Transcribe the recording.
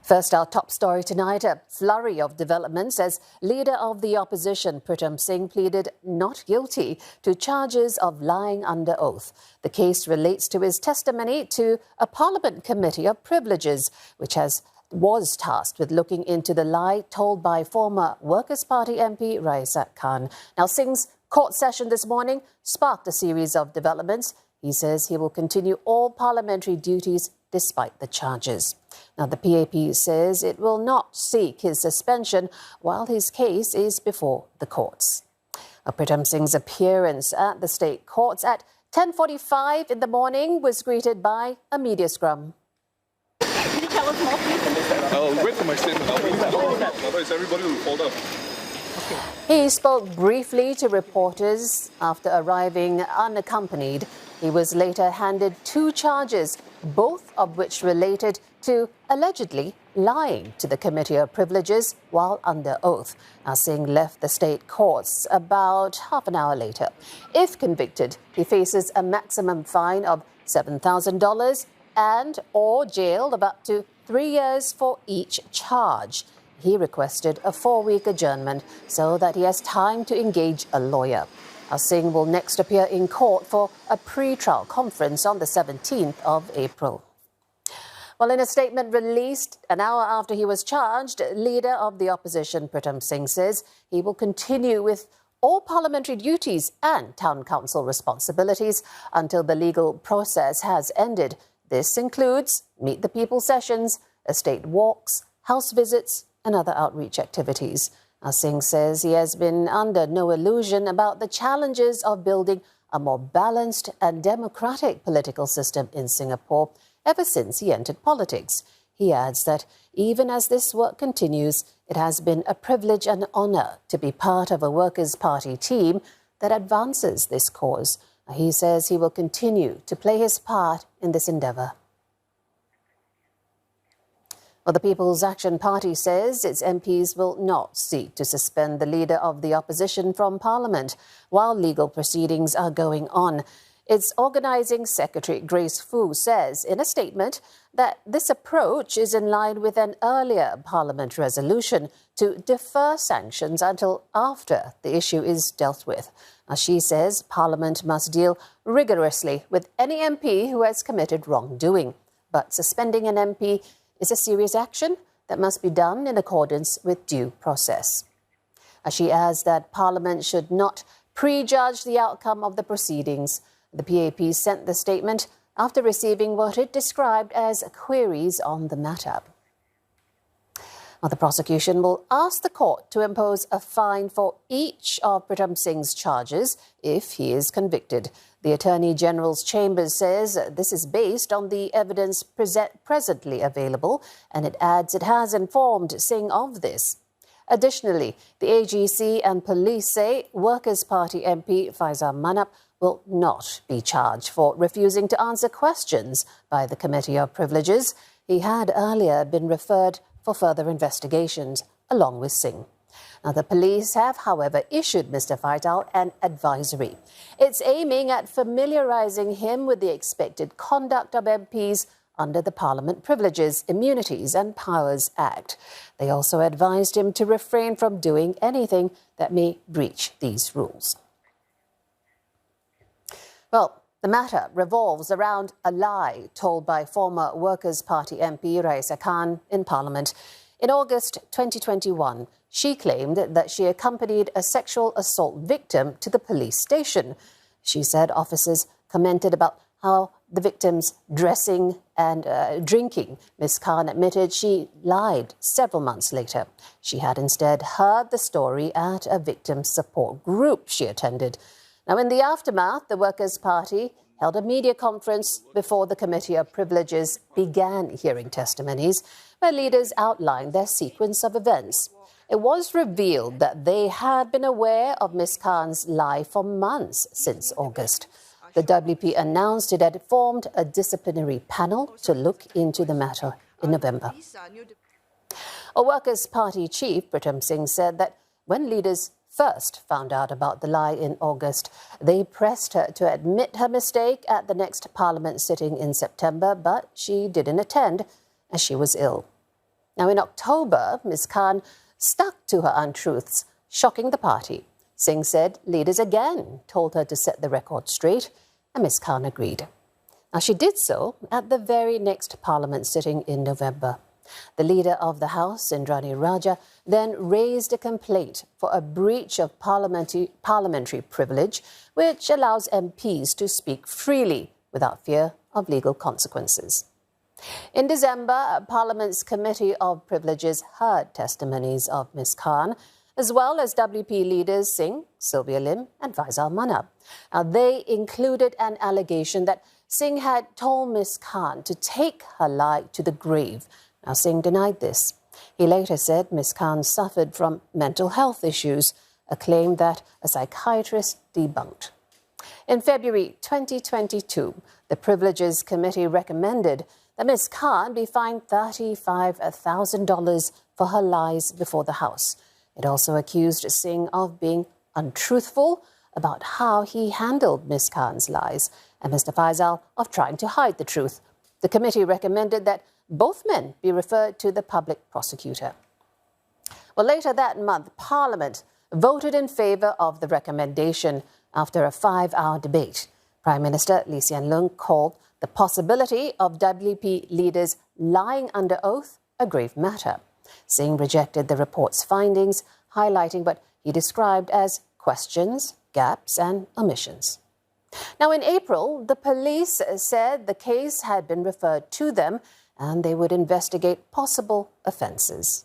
First, our top story tonight, a flurry of developments as leader of the opposition, Pritam Singh, pleaded not guilty to charges of lying under oath. The case relates to his testimony to a Parliament Committee of Privileges, which was tasked with looking into the lie told by former Workers' Party MP Raeesah Khan. Now, Singh's court session this morning sparked a series of developments. He says he will continue all parliamentary duties despite the charges. Now, the PAP says it will not seek his suspension while his case is before the courts. Pritam Singh's appearance at the state courts at 10:45 in the morning was greeted by a media scrum. Can you tell us more, please? I'll wait for my statement. Otherwise, everybody will fold up. He spoke briefly to reporters after arriving unaccompanied. He was later handed 2 charges, both of which related to allegedly lying to the Committee of Privileges while under oath. Now, Singh left the state courts about half an hour later. If convicted, he faces a maximum fine of $7,000 and or jail of up to 3 years for each charge. He requested a 4-week adjournment so that he has time to engage a lawyer. Singh will next appear in court for a pre-trial conference on the 17th of April. Well, in a statement released an hour after he was charged, leader of the opposition, Pritam Singh, says he will continue with all parliamentary duties and town council responsibilities until the legal process has ended. This includes Meet the People sessions, estate walks, house visits, and other outreach activities. Singh says he has been under no illusion about the challenges of building a more balanced and democratic political system in Singapore ever since he entered politics. He adds that even as this work continues, it has been a privilege and honour to be part of a Workers' Party team that advances this cause. He says he will continue to play his part in this endeavour. Well, the People's Action Party says its MPs will not seek to suspend the leader of the opposition from Parliament while legal proceedings are going on. Its organising secretary, Grace Fu, says in a statement that this approach is in line with an earlier Parliament resolution to defer sanctions until after the issue is dealt with. She says Parliament must deal rigorously with any MP who has committed wrongdoing. But suspending an MP is a serious action that must be done in accordance with due process. She adds that Parliament should not prejudge the outcome of the proceedings. The PAP sent the statement after receiving what it described as queries on the matter. Now, the prosecution will ask the court to impose a fine for each of Pritam Singh's charges if he is convicted. The Attorney General's Chambers says this is based on the evidence presently available, and it adds it has informed Singh of this. Additionally, the AGC and police say Workers' Party MP Faizal Manap will not be charged for refusing to answer questions by the Committee of Privileges. He had earlier been referred for further investigations along with Singh. Now, the police have, however, issued Mr. Faisal an advisory. It's aiming at familiarising him with the expected conduct of MPs under the Parliament Privileges, Immunities and Powers Act. They also advised him to refrain from doing anything that may breach these rules. Well, the matter revolves around a lie told by former Workers' Party MP Raeesah Khan in Parliament. In August 2021, she claimed that she accompanied a sexual assault victim to the police station. She said officers commented about how the victim's dressing and drinking. Ms. Khan admitted she lied several months later. She had instead heard the story at a victim support group she attended. Now, in the aftermath, the Workers' Party held a media conference before the Committee of Privileges began hearing testimonies, where leaders outlined their sequence of events. It was revealed that they had been aware of Ms. Khan's lie for months since August. The WP announced it had formed a disciplinary panel to look into the matter in November. A Workers' Party chief, Pritam Singh, said that when leaders first found out about the lie in August, they pressed her to admit her mistake at the next Parliament sitting in September, but she didn't attend as she was ill. Now, in October, Ms. Khan stuck to her untruths, shocking the party. Singh said leaders again told her to set the record straight, and Ms. Khan agreed. Now, she did so at the very next Parliament sitting in November. The leader of the House, Indrani Raja, then raised a complaint for a breach of parliamentary privilege, which allows MPs to speak freely without fear of legal consequences. In December, Parliament's Committee of Privileges heard testimonies of Ms. Khan, as well as WP leaders Singh, Sylvia Lim and Faisal Manab. Now, they included an allegation that Singh had told Ms. Khan to take her lie to the grave. Now, Singh denied this. He later said Ms. Khan suffered from mental health issues, a claim that a psychiatrist debunked. In February 2022, the Privileges Committee recommended that Ms. Khan be fined $35,000 for her lies before the House. It also accused Singh of being untruthful about how he handled Ms. Khan's lies and Mr. Faisal of trying to hide the truth. The committee recommended that both men be referred to the public prosecutor. Well, later that month, Parliament voted in favour of the recommendation after a 5-hour debate. Prime Minister Lee Hsien Loong called the possibility of WP leaders lying under oath a grave matter. Singh rejected the report's findings, highlighting what he described as questions, gaps and omissions. Now, in April, the police said the case had been referred to them and they would investigate possible offences.